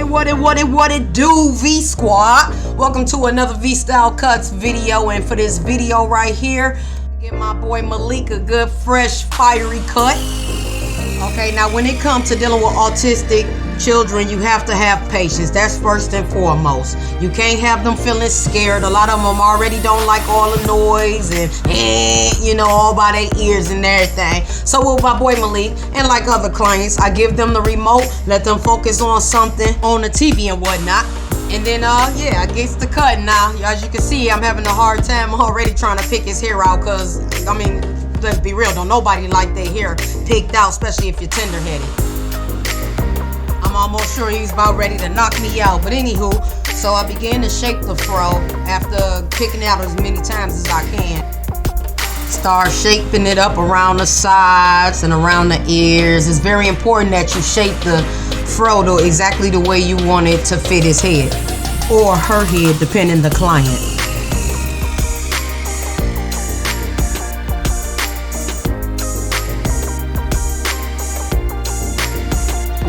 What it do, V Squad? Welcome to another Vstyle Kutz video, and for this video right here, give my boy Malik a good, fresh, fiery cut. Okay, now when it comes to dealing with autistic children, you have to have patience. That's first and foremost. You can't have them feeling scared. A lot of them already don't like all the noise and you know, all by their ears and everything. So with my boy Malik and like other clients, I give them the remote, let them focus on something on the TV and whatnot. And then yeah, I get the cut now. As you can see, I'm having a hard time already trying to pick his hair out, because I mean, let's be real, don't nobody like their hair picked out, especially if you're tender-headed. I'm almost sure he's about ready to knock me out. But anywho, so I began to shape the fro after picking out as many times as I can. Start shaping it up around the sides and around the ears. It's very important that you shape the fro to exactly the way you want it to fit his head or her head, depending the client.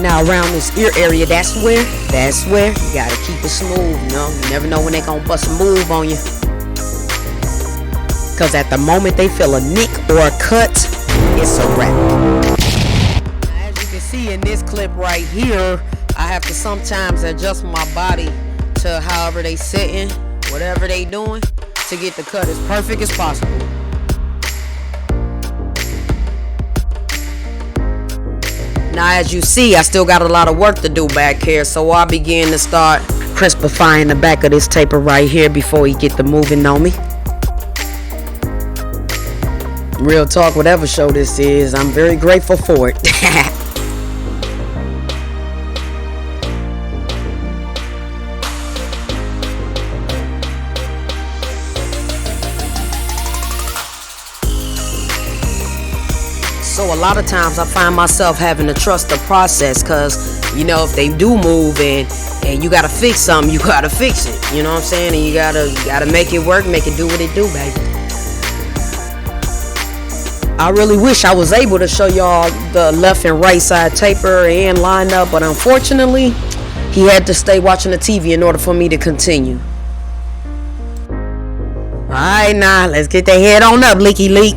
Now around this ear area, that's where you gotta keep it smooth, you know. You never know when they gonna bust a move on you. Cause at the moment they feel a nick or a cut, it's a wrap. Now, as you can see in this clip right here, I have to sometimes adjust my body to however they sitting, whatever they doing, to get the cut as perfect as possible. Now as you see, I still got a lot of work to do back here, so I begin to start crispifying the back of this taper right here before he get the moving on me. Real talk, whatever show this is, I'm very grateful for it. So a lot of times I find myself having to trust the process, because you know, if they do move and you gotta fix something, you gotta fix it. You know what I'm saying? And you gotta make it work, make it do what it do, baby. I really wish I was able to show y'all the left and right side taper and line up, but unfortunately he had to stay watching the TV in order for me to continue. Alright, now let's get that head on up, leaky leak.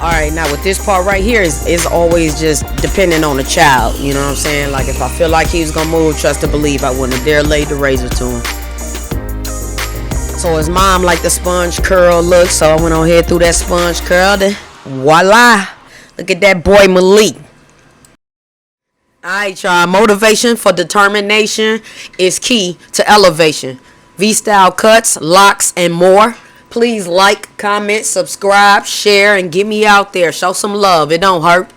Alright, now with this part right here is always just depending on the child, you know what I'm saying? Like if I feel like he was gonna move, trust to believe I wouldn't have dare laid the razor to him. So his mom liked the sponge curl look, so I went on ahead through that sponge curl, then voila, look at that boy Malik. Alright y'all, motivation for determination is key to elevation. Vstyle cuts, locks, and more. Please like, comment, subscribe, share, and get me out there. Show some love. It don't hurt.